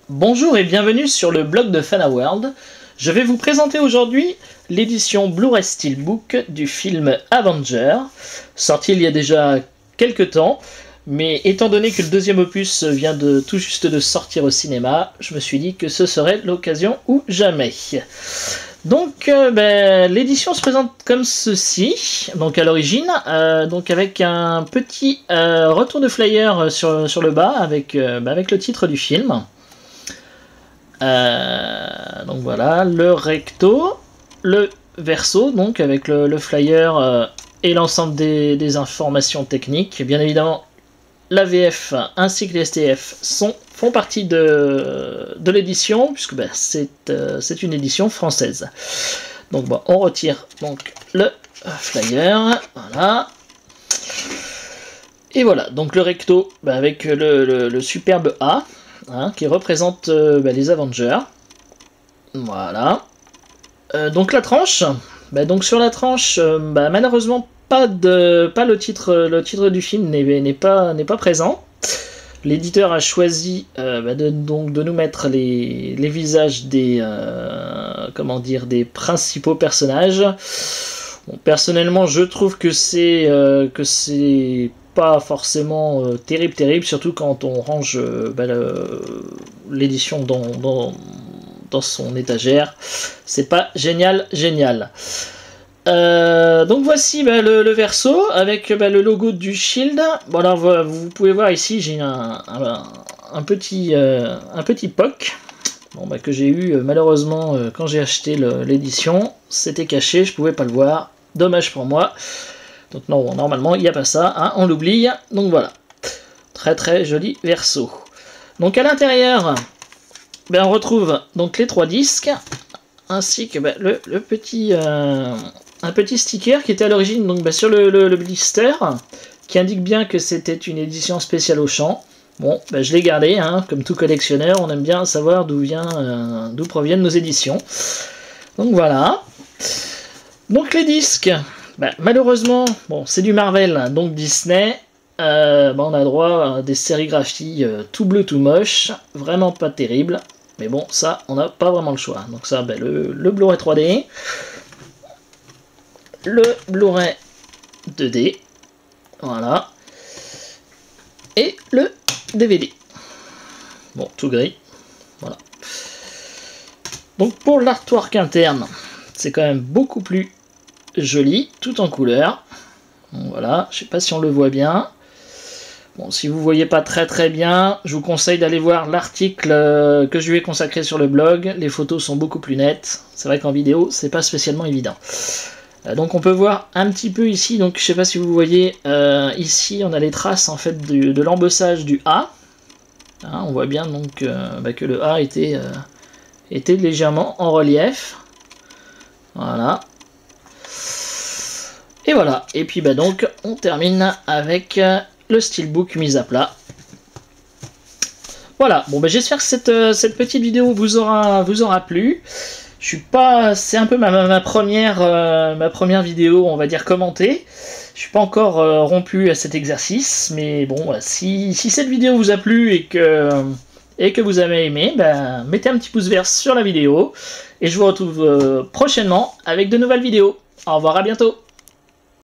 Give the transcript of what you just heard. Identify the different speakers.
Speaker 1: Bonjour et bienvenue sur le blog de Fanaworld. Je vais vous présenter aujourd'hui l'édition Blu-ray Steelbook du film Avenger, sorti il y a déjà quelques temps, mais étant donné que le deuxième opus vient tout juste de sortir au cinéma, je me suis dit que ce serait l'occasion ou jamais. Donc l'édition se présente comme ceci, donc à l'origine, donc avec un petit retour de flyer sur le bas avec le titre du film. Donc voilà, le recto, le verso, donc avec le flyer et l'ensemble des informations techniques. Bien évidemment, la VF ainsi que les STF font partie de l'édition, puisque c'est une édition française. Donc bon, on retire donc le flyer, voilà. Et voilà, donc le recto avec le superbe A. Qui représente les Avengers. Voilà. Donc la tranche. Donc sur la tranche, malheureusement pas le titre du film n'est pas présent. L'éditeur a choisi de nous mettre les visages des principaux personnages. Bon, personnellement, je trouve que c'est pas forcément terrible, surtout quand on range l'édition dans son étagère. C'est pas génial. Donc voici le verso avec le logo du Shield. Bon, alors vous pouvez voir ici, j'ai un petit POC que j'ai eu malheureusement quand j'ai acheté l'édition. C'était caché, je pouvais pas le voir. Dommage pour moi. Donc non, normalement il n'y a pas ça, on l'oublie. Donc voilà, très joli verso. Donc à l'intérieur, on retrouve donc les 3 disques, ainsi que un petit sticker qui était à l'origine sur le blister, qui indique bien que c'était une édition spéciale Auchan. Bon, je l'ai gardé, comme tout collectionneur, on aime bien savoir d'où proviennent nos éditions. Donc voilà. Donc les disques. Malheureusement, bon, c'est du Marvel, donc Disney, on a droit à des sérigraphies tout bleu, tout moche, vraiment pas terrible, mais bon, ça, on n'a pas vraiment le choix. Donc ça, le Blu-ray 3D, le Blu-ray 2D, voilà, et le DVD. Bon, tout gris, voilà. Donc pour l'artwork interne, c'est quand même beaucoup plus joli, tout en couleur. Donc voilà, je sais pas si on le voit bien. Bon, si vous voyez pas très bien, je vous conseille d'aller voir l'article que je lui ai consacré sur le blog. Les photos sont beaucoup plus nettes. C'est vrai qu'en vidéo, c'est pas spécialement évident. Donc on peut voir un petit peu ici, donc je sais pas si vous voyez, ici on a les traces en fait de l'embossage du A. On voit bien donc que le A était légèrement en relief. Voilà. Et voilà, et puis donc on termine avec le steelbook mis à plat. Voilà, bon j'espère que cette petite vidéo vous aura plu. Je suis pas, c'est un peu ma première vidéo, on va dire commentée. Je suis pas encore rompu à cet exercice, mais bon, si cette vidéo vous a plu et que vous avez aimé, mettez un petit pouce vert sur la vidéo et je vous retrouve prochainement avec de nouvelles vidéos. Au revoir, à bientôt.